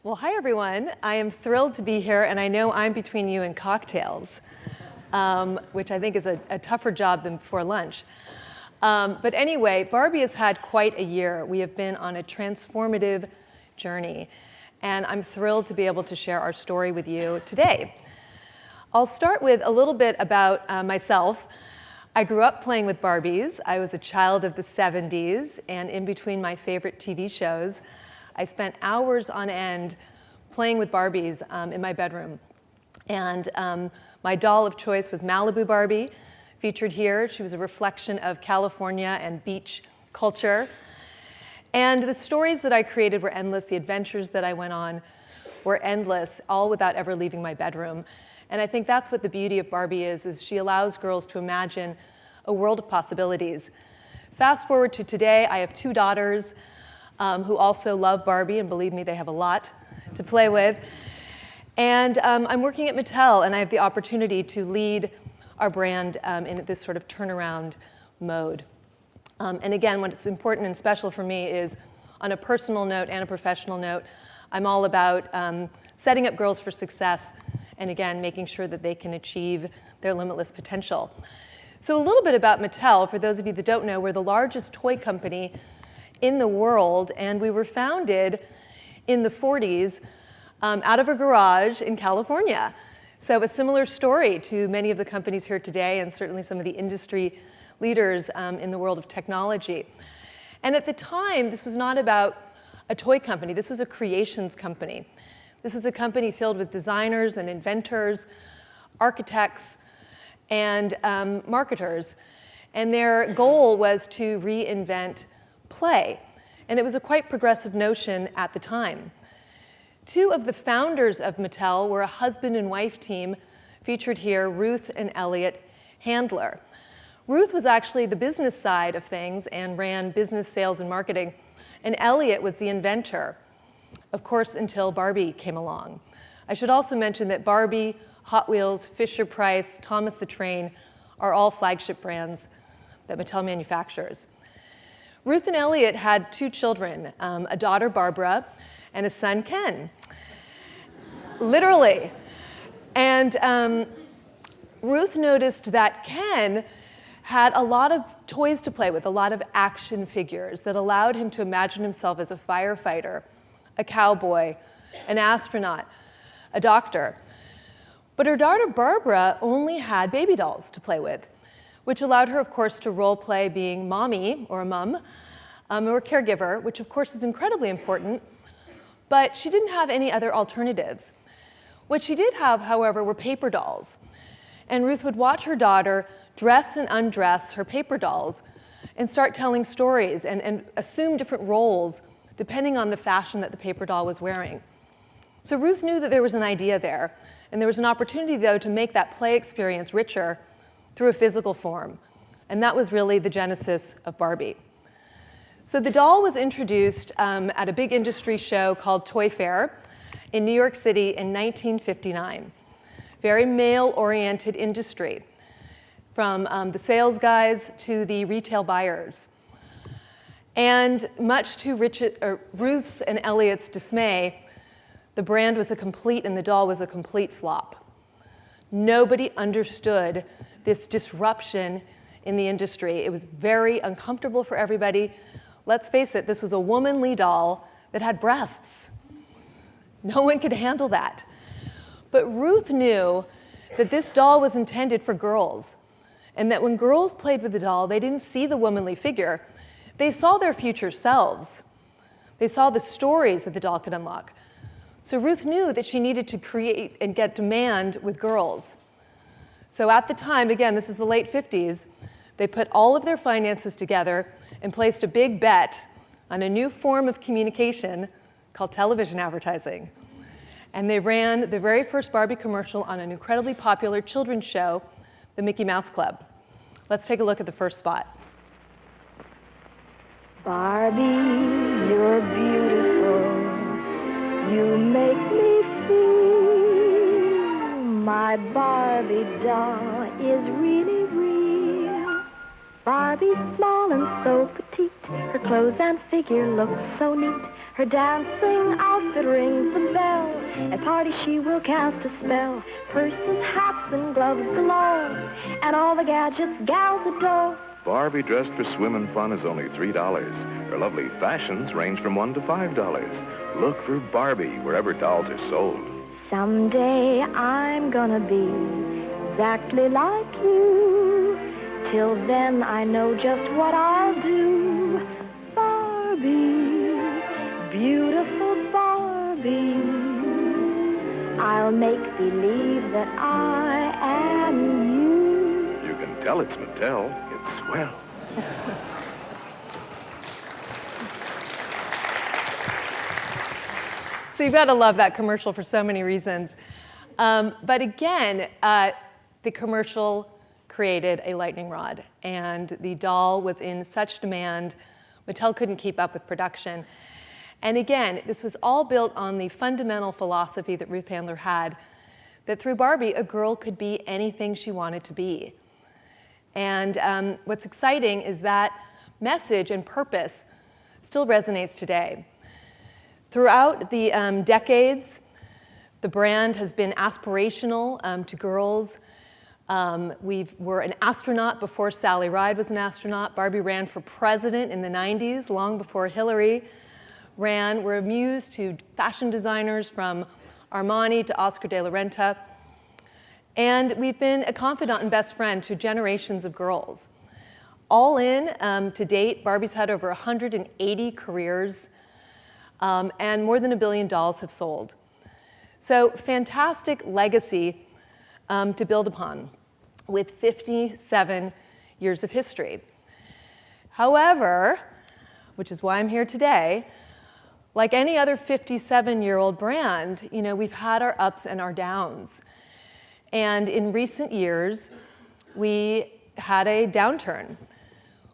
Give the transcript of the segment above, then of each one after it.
Well, hi everyone. I am thrilled to be here, and I know I'm between you and cocktails, which I think is a tougher job than before lunch. But anyway, Barbie has had quite a year. We have been on a transformative journey, and I'm thrilled to be able to share our story with you today. I'll start with a little bit about myself. I grew up playing with Barbies. I was a child of the 70s, and in between my favorite TV shows, I spent hours on end playing with Barbies in my bedroom. And my doll of choice was Malibu Barbie, featured here. She was a reflection of California and beach culture. And the stories that I created were endless. The adventures that I went on were endless, all without ever leaving my bedroom. And I think that's what the beauty of Barbie is she allows girls to imagine a world of possibilities. Fast forward to today, I have two daughters who also love Barbie, and believe me, they have a lot to play with. And I'm working at Mattel, and I have the opportunity to lead our brand in this sort of turnaround mode. And again, what's important and special for me is, on a personal note and a professional note, I'm all about setting up girls for success, and again, making sure that they can achieve their limitless potential. So a little bit about Mattel. For those of you that don't know, we're the largest toy company in the world, and we were founded in the 40s out of a garage in California. So a similar story to many of the companies here today, and certainly some of the industry leaders in the world of technology. And at the time, this was not about a toy company. This was a creations company. This was a company filled with designers and inventors, architects, and marketers. And their goal was to reinvent play. And it was a quite progressive notion at the time. Two of the founders of Mattel were a husband and wife team featured here, Ruth and Elliot Handler. Ruth was actually the business side of things and ran business, sales, and marketing. And Elliot was the inventor, of course, until Barbie came along. I should also mention that Barbie, Hot Wheels, Fisher-Price, Thomas the Train are all flagship brands that Mattel manufactures. Ruth and Elliot had two children, a daughter, Barbara, and a son, Ken. Literally. And Ruth noticed that Ken had a lot of toys to play with, a lot of action figures that allowed him to imagine himself as a firefighter, a cowboy, an astronaut, a doctor. But her daughter, Barbara, only had baby dolls to play with, which allowed her, of course, to role play being mommy or a mom or a caregiver, which of course is incredibly important, but she didn't have any other alternatives. What she did have, however, were paper dolls. And Ruth would watch her daughter dress and undress her paper dolls and start telling stories and assume different roles depending on the fashion that the paper doll was wearing. So Ruth knew that there was an idea there, and there was an opportunity, though, to make that play experience richer through a physical form. And that was really the genesis of Barbie. So the doll was introduced at a big industry show called Toy Fair in New York City in 1959. Very male-oriented industry, from the sales guys to the retail buyers. And much to Ruth's and Elliot's dismay, the brand was a complete, and the doll was a complete flop. Nobody understood this disruption in the industry. It was very uncomfortable for everybody. Let's face it, this was a womanly doll that had breasts. No one could handle that. But Ruth knew that this doll was intended for girls, and that when girls played with the doll, they didn't see the womanly figure. They saw their future selves. They saw the stories that the doll could unlock. So Ruth knew that she needed to create and get demand with girls. So at the time, again, this is the late 50s, they put all of their finances together and placed a big bet on a new form of communication called television advertising. And they ran the very first Barbie commercial on an incredibly popular children's show, the Mickey Mouse Club. Let's take a look at the first spot. Barbie, you're beautiful. You make me feel my Barbie doll is really real. Barbie's small and so petite. petite. Her clothes and figure look so neat. Her dancing outfit rings the bell. At parties she will cast a spell. Purses, hats, and gloves galore, and all the gadgets gals adore. Barbie dressed for swim and fun is only $3. Her lovely fashions range from $1 to $5. Look for Barbie wherever dolls are sold. Someday I'm gonna be exactly like you. Till then I know just what I'll do. Barbie, beautiful Barbie, I'll make believe that I am you. You can tell it's Mattel. It's swell. So you've got to love that commercial for so many reasons. But again, the commercial created a lightning rod, and the doll was in such demand, Mattel couldn't keep up with production. And again, this was all built on the fundamental philosophy that Ruth Handler had, that through Barbie, a girl could be anything she wanted to be. And what's exciting is that message and purpose still resonates today. Throughout the decades, the brand has been aspirational to girls. We were an astronaut before Sally Ride was an astronaut. Barbie ran for president in the 90s, long before Hillary ran. We're a muse to fashion designers from Armani to Oscar de la Renta. And we've been a confidant and best friend to generations of girls. All in, to date, Barbie's had over 180 careers, and more than 1 billion dolls have sold. So fantastic legacy to build upon with 57 years of history. However, which is why I'm here today, like any other 57-year-old brand, we've had our ups and our downs. And in recent years, we had a downturn.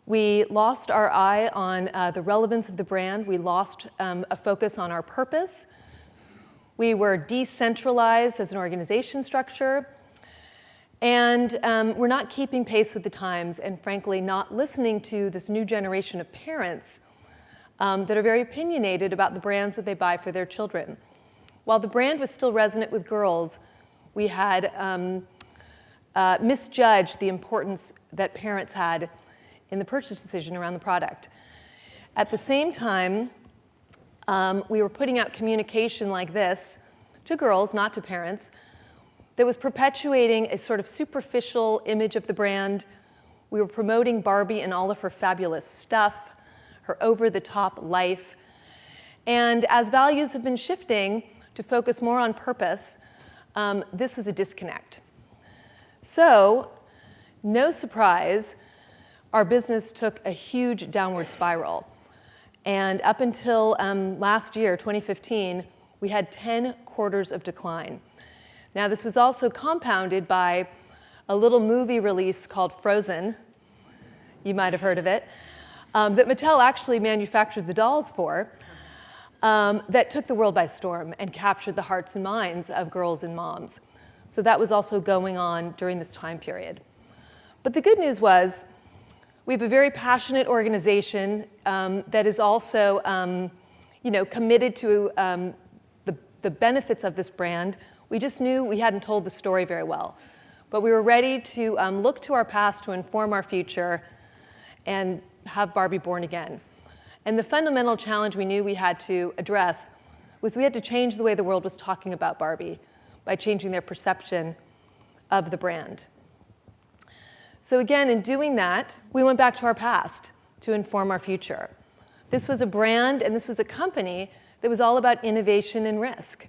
We lost our eye on the relevance of the brand. We lost a focus on our purpose. We were decentralized as an organization structure. And we're not keeping pace with the times and, frankly, not listening to this new generation of parents that are very opinionated about the brands that they buy for their children. While the brand was still resonant with girls, we had misjudged the importance that parents had in the purchase decision around the product. At the same time, we were putting out communication like this to girls, not to parents, that was perpetuating a sort of superficial image of the brand. We were promoting Barbie and all of her fabulous stuff, her over-the-top life. And as values have been shifting to focus more on purpose, this was a disconnect. So, no surprise, our business took a huge downward spiral. And up until last year, 2015, we had 10 quarters of decline. Now, this was also compounded by a little movie release called Frozen. You might have heard of it, that Mattel actually manufactured the dolls for, that took the world by storm and captured the hearts and minds of girls and moms. So that was also going on during this time period. But the good news was, we have a very passionate organization that is also committed to the benefits of this brand. We just knew we hadn't told the story very well. But we were ready to look to our past to inform our future and have Barbie born again. And the fundamental challenge we knew we had to address was we had to change the way the world was talking about Barbie by changing their perception of the brand. So again, in doing that, we went back to our past to inform our future. This was a brand and this was a company that was all about innovation and risk.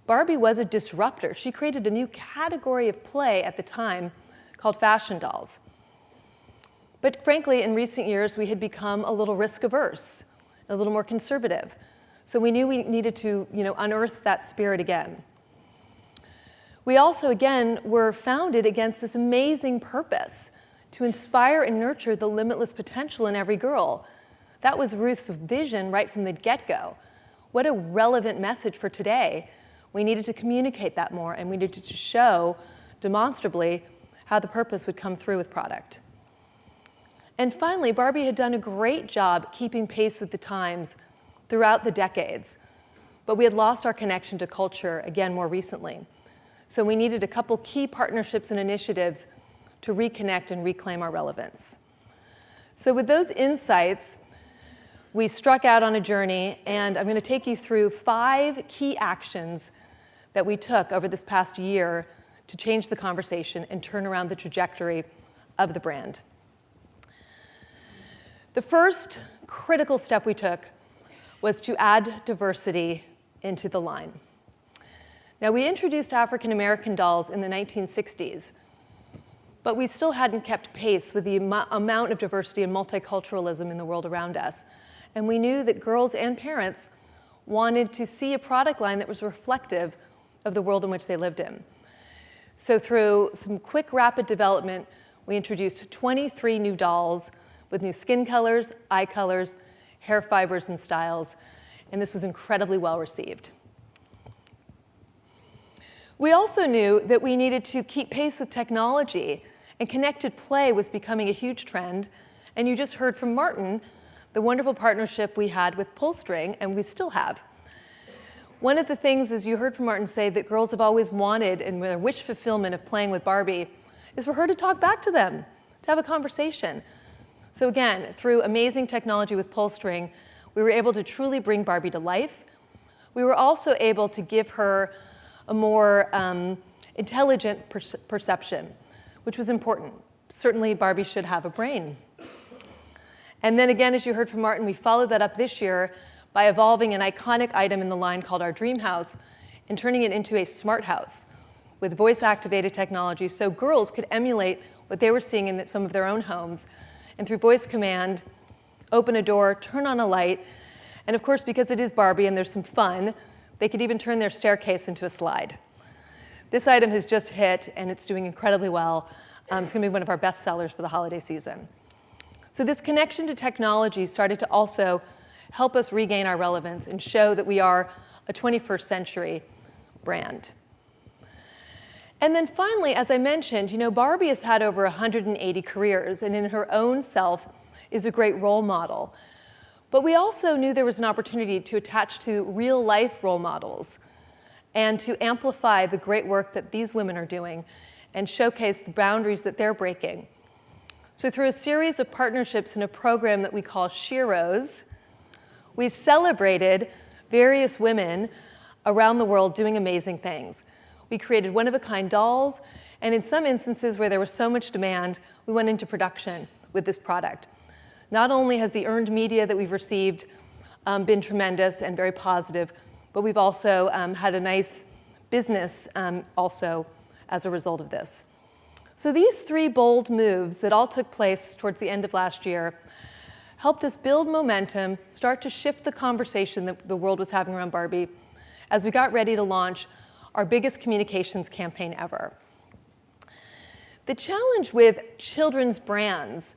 Barbie was a disruptor. She created a new category of play at the time called fashion dolls. But frankly, in recent years, we had become a little risk averse, a little more conservative. So we knew we needed to, unearth that spirit again. We also, again, were founded against this amazing purpose to inspire and nurture the limitless potential in every girl. That was Ruth's vision right from the get-go. What a relevant message for today. We needed to communicate that more, and we needed to show demonstrably how the purpose would come through with product. And finally, Barbie had done a great job keeping pace with the times throughout the decades, but we had lost our connection to culture again more recently. So we needed a couple key partnerships and initiatives to reconnect and reclaim our relevance. So with those insights, we struck out on a journey, and I'm going to take you through 5 key actions that we took over this past year to change the conversation and turn around the trajectory of the brand. The first critical step we took was to add diversity into the line. Now, we introduced African American dolls in the 1960s, but we still hadn't kept pace with the amount of diversity and multiculturalism in the world around us. And we knew that girls and parents wanted to see a product line that was reflective of the world in which they lived in. So through some quick, rapid development, we introduced 23 new dolls with new skin colors, eye colors, hair fibers, and styles. And this was incredibly well received. We also knew that we needed to keep pace with technology, and connected play was becoming a huge trend. And you just heard from Martin the wonderful partnership we had with Pullstring, and we still have. One of the things, as you heard from Martin say, that girls have always wanted in their wish fulfillment of playing with Barbie is for her to talk back to them, to have a conversation. So again, through amazing technology with Pullstring, we were able to truly bring Barbie to life. We were also able to give her a more intelligent perception, which was important. Certainly, Barbie should have a brain. And then again, as you heard from Martin, we followed that up this year by evolving an iconic item in the line called our Dream House and turning it into a smart house with voice-activated technology so girls could emulate what they were seeing in some of their own homes. And through voice command, open a door, turn on a light, and of course, because it is Barbie and there's some fun, they could even turn their staircase into a slide. This item has just hit, and it's doing incredibly well. It's going to be one of our best sellers for the holiday season. So this connection to technology started to also help us regain our relevance and show that we are a 21st century brand. And then finally, as I mentioned, Barbie has had over 180 careers, and in her own self is a great role model. But we also knew there was an opportunity to attach to real-life role models and to amplify the great work that these women are doing and showcase the boundaries that they're breaking. So through a series of partnerships in a program that we call Sheroes, we celebrated various women around the world doing amazing things. We created one-of-a-kind dolls, and in some instances where there was so much demand, we went into production with this product. Not only has the earned media that we've received been tremendous and very positive, but we've also had a nice business also as a result of this. So these 3 bold moves that all took place towards the end of last year helped us build momentum, start to shift the conversation that the world was having around Barbie as we got ready to launch our biggest communications campaign ever. The challenge with children's brands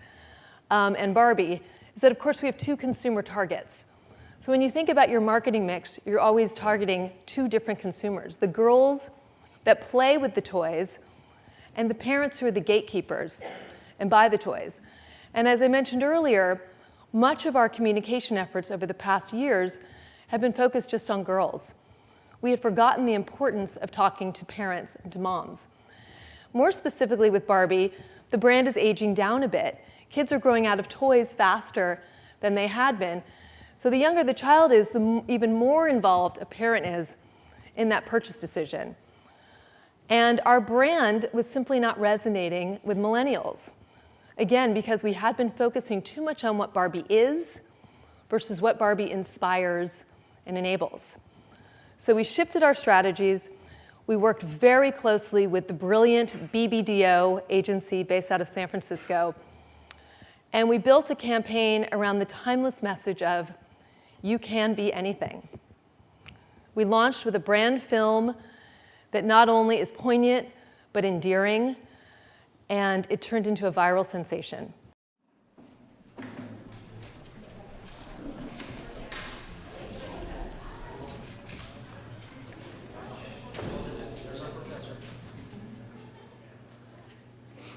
and Barbie is that, of course, we have 2 consumer targets. So when you think about your marketing mix, you're always targeting 2 different consumers: the girls that play with the toys and the parents who are the gatekeepers and buy the toys. And as I mentioned earlier, much of our communication efforts over the past years have been focused just on girls. We had forgotten the importance of talking to parents and to moms. More specifically with Barbie, the brand is aging down a bit. Kids are growing out of toys faster than they had been. So the younger the child is, the even more involved a parent is in that purchase decision. And our brand was simply not resonating with millennials. Again, because we had been focusing too much on what Barbie is versus what Barbie inspires and enables. So we shifted our strategies. We worked very closely with the brilliant BBDO agency based out of San Francisco. And we built a campaign around the timeless message of, you can be anything. We launched with a brand film that not only is poignant, but endearing, and it turned into a viral sensation.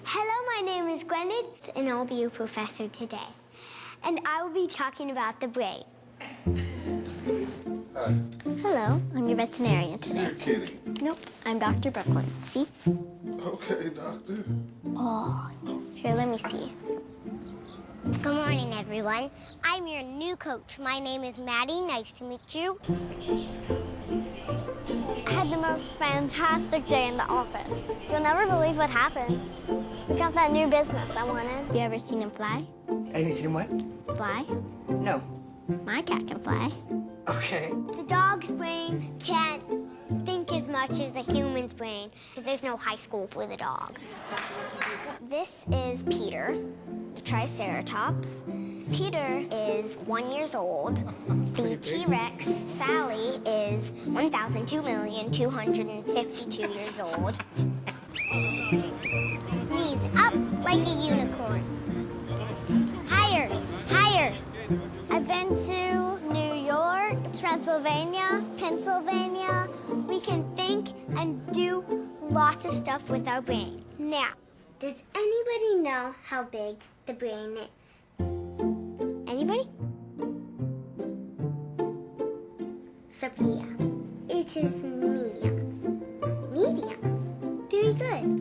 Hello, my name is Gwyneth, and I'll be your professor today. And I will be talking about the brain. Hi. Hello, I'm your veterinarian today. You're kidding. Nope, I'm Dr. Brooklyn. See? Okay, doctor. Oh, here, let me see. Good morning, everyone. I'm your new coach. My name is Maddie. Nice to meet you. I had the most fantastic day in the office. You'll never believe what happened. We got that new business I wanted. You ever seen him fly? Have you seen him what? Fly? No. My cat can fly. Okay. The dog's brain can't think as much as the human's brain because there's no high school for the dog. This is Peter, the Triceratops. Peter is 1 year old. The T-Rex, Sally, is 1,002,252 years old. Knees up like a unicorn. Higher, higher. I've been to New York, Transylvania, Pennsylvania. We can think and do lots of stuff with our brain. Now, does anybody know how big the brain is? Anybody? Sophia. It is medium. Medium? Very good.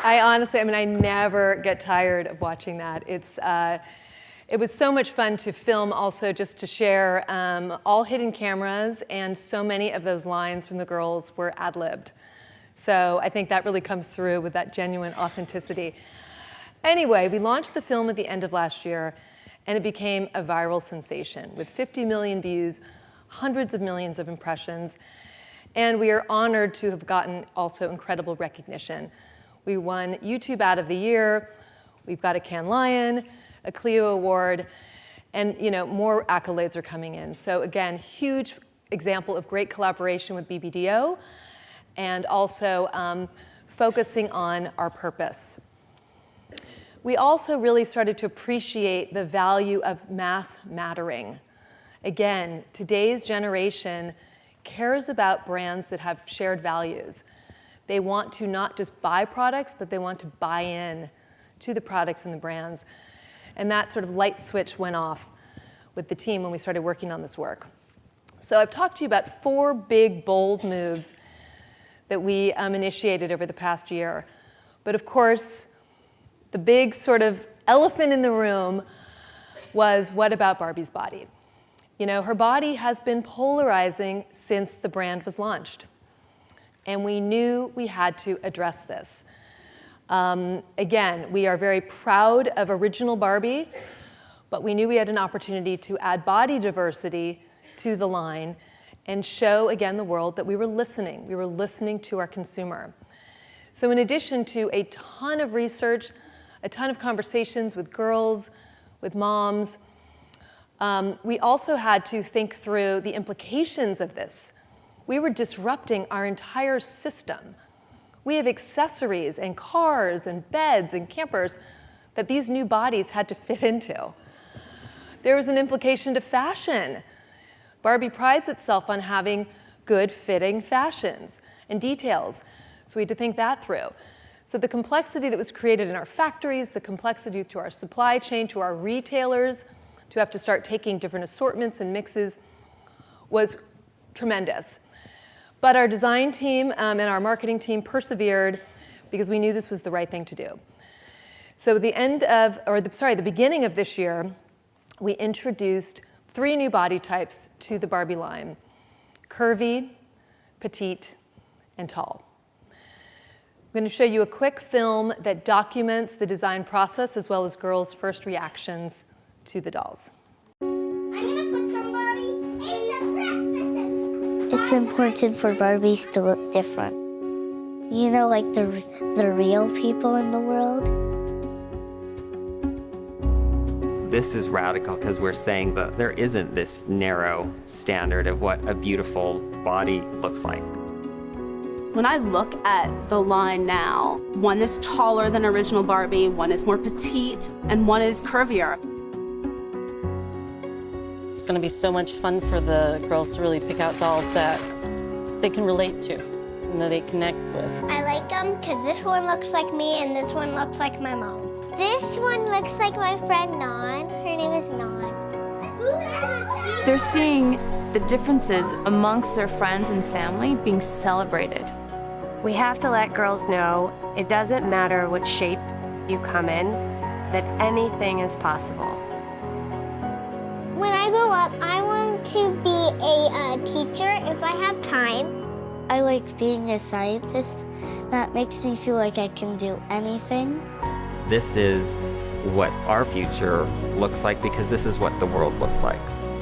I never get tired of watching that. It was so much fun to film also, just to share all hidden cameras, and so many of those lines from the girls were ad-libbed. So I think that really comes through with that genuine authenticity. Anyway, we launched the film at the end of last year, and it became a viral sensation with 50 million views, hundreds of millions of impressions, and we are honored to have gotten also incredible recognition. We won YouTube Ad of the Year, we've got a Cannes Lion, a Clio Award, and more accolades are coming in. So again, huge example of great collaboration with BBDO, and also focusing on our purpose. We also really started to appreciate the value of mass mattering. Again, today's generation cares about brands that have shared values. They want to not just buy products, but they want to buy in to the products and the brands. And that sort of light switch went off with the team when we started working on this work. So I've talked to you about 4 big, bold moves that we initiated over the past year. But of course, the big sort of elephant in the room was, what about Barbie's body? Her body has been polarizing since the brand was launched. And we knew we had to address this. Again, we are very proud of original Barbie, but we knew we had an opportunity to add body diversity to the line and show again the world that we were listening. We were listening to our consumer. So in addition to a ton of research, a ton of conversations with girls, with moms, we also had to think through the implications of this. We were disrupting our entire system. We have accessories and cars and beds and campers that these new bodies had to fit into. There was an implication to fashion. Barbie prides itself on having good fitting fashions and details. So we had to think that through. So the complexity that was created in our factories, the complexity to our supply chain, to our retailers, to have to start taking different assortments and mixes was tremendous. But our design team and our marketing team persevered because we knew this was the right thing to do. So at the beginning of this year, we introduced 3 new body types to the Barbie line: curvy, petite, and tall. I'm going to show you a quick film that documents the design process as well as girls' first reactions to the dolls. It's important for Barbies to look different. Like the real people in the world. This is radical because we're saying that there isn't this narrow standard of what a beautiful body looks like. When I look at the line now, one is taller than original Barbie, one is more petite, and one is curvier. going to be so much fun for the girls to really pick out dolls that they can relate to and that they connect with. I like them because this one looks like me and this one looks like my mom. This one looks like my friend Non. Her name is Non. They're seeing the differences amongst their friends and family being celebrated. We have to let girls know it doesn't matter what shape you come in, that anything is possible. When I grow up, I want to be a teacher if I have time. I like being a scientist. That makes me feel like I can do anything. This is what our future looks like because this is what the world looks like.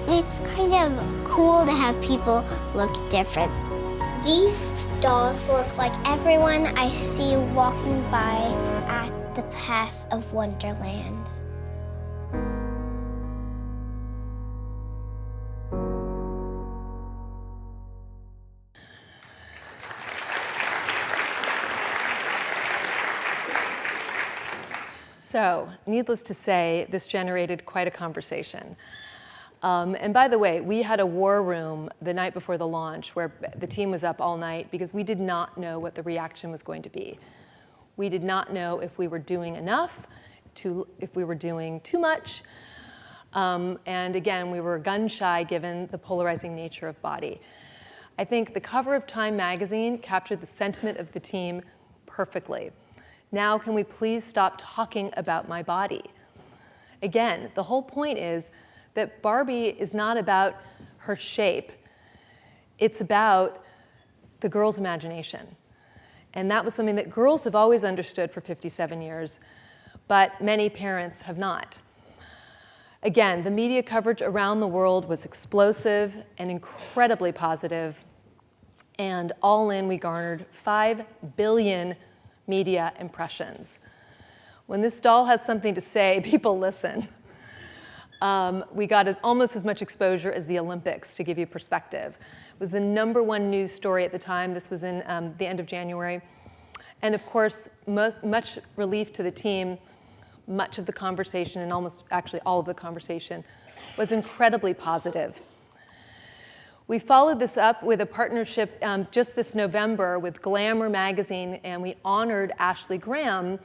It's kind of cool to have people look different. These dolls look like everyone I see walking by at the path of Wonderland. So, needless to say, this generated quite a conversation. And by the way, we had a war room the night before the launch where the team was up all night because we did not know what the reaction was going to be. We did not know if we were doing enough, if we were doing too much. And again, we were gun shy given the polarizing nature of Body. I think the cover of Time magazine captured the sentiment of the team perfectly. Now, can we please stop talking about my body? Again, the whole point is that Barbie is not about her shape. It's about the girl's imagination. And that was something that girls have always understood for 57 years, but many parents have not. Again, the media coverage around the world was explosive and incredibly positive. And all in, we garnered 5 billion media impressions. When this doll has something to say, people listen. We got almost as much exposure as the Olympics, to give you perspective. It was the #1 news story at the time. This was in the end of January. And of course, much relief to the team, much of the conversation, and almost actually all of the conversation, was incredibly positive. We followed this up with a partnership just this November with Glamour magazine, and we honored Ashley Graham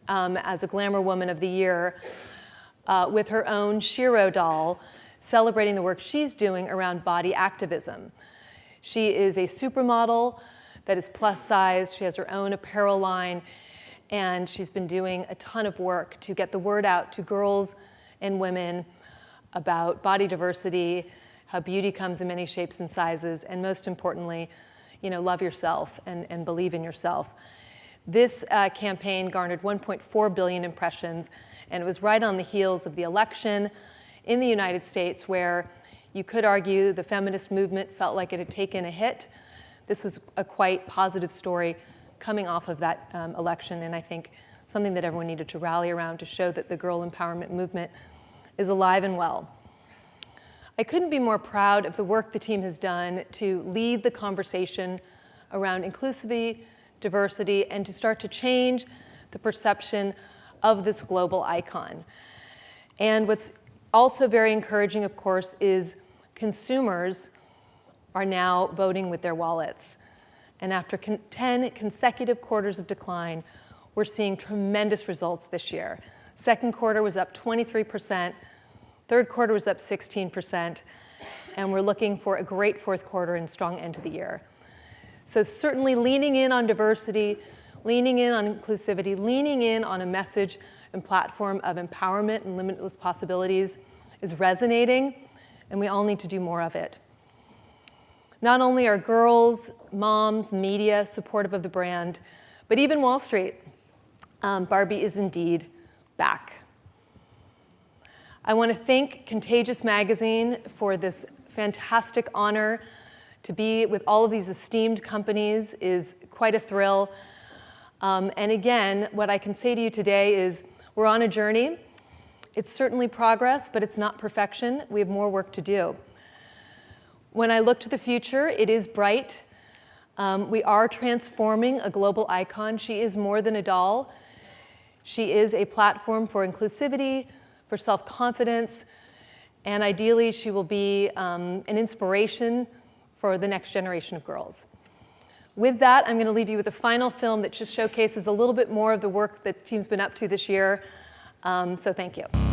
as a Glamour Woman of the Year with her own Shiro doll, celebrating the work she's doing around body activism. She is a supermodel that is plus size. She has her own apparel line, and she's been doing a ton of work to get the word out to girls and women about body diversity, how beauty comes in many shapes and sizes, and most importantly, love yourself and believe in yourself. This campaign garnered 1.4 billion impressions, and it was right on the heels of the election in the United States, where you could argue the feminist movement felt like it had taken a hit. This was a quite positive story coming off of that election, and I think something that everyone needed to rally around to show that the girl empowerment movement is alive and well. I couldn't be more proud of the work the team has done to lead the conversation around inclusivity, diversity, and to start to change the perception of this global icon. And what's also very encouraging, of course, is consumers are now voting with their wallets. And after 10 consecutive quarters of decline, we're seeing tremendous results this year. Second quarter was up 23%. Third quarter was up 16%, and we're looking for a great fourth quarter and strong end to the year. So certainly leaning in on diversity, leaning in on inclusivity, leaning in on a message and platform of empowerment and limitless possibilities is resonating, and we all need to do more of it. Not only are girls, moms, media supportive of the brand, but even Wall Street. Barbie is indeed back. I want to thank Contagious magazine for this fantastic honor. To be with all of these esteemed companies is quite a thrill. And again, what I can say to you today is we're on a journey. It's certainly progress, but it's not perfection. We have more work to do. When I look to the future, it is bright. We are transforming a global icon. She is more than a doll. She is a platform for inclusivity, for self-confidence, And ideally, she will be an inspiration for the next generation of girls. With that, I'm going to leave you with a final film that just showcases a little bit more of the work that the team's been up to this year. So thank you.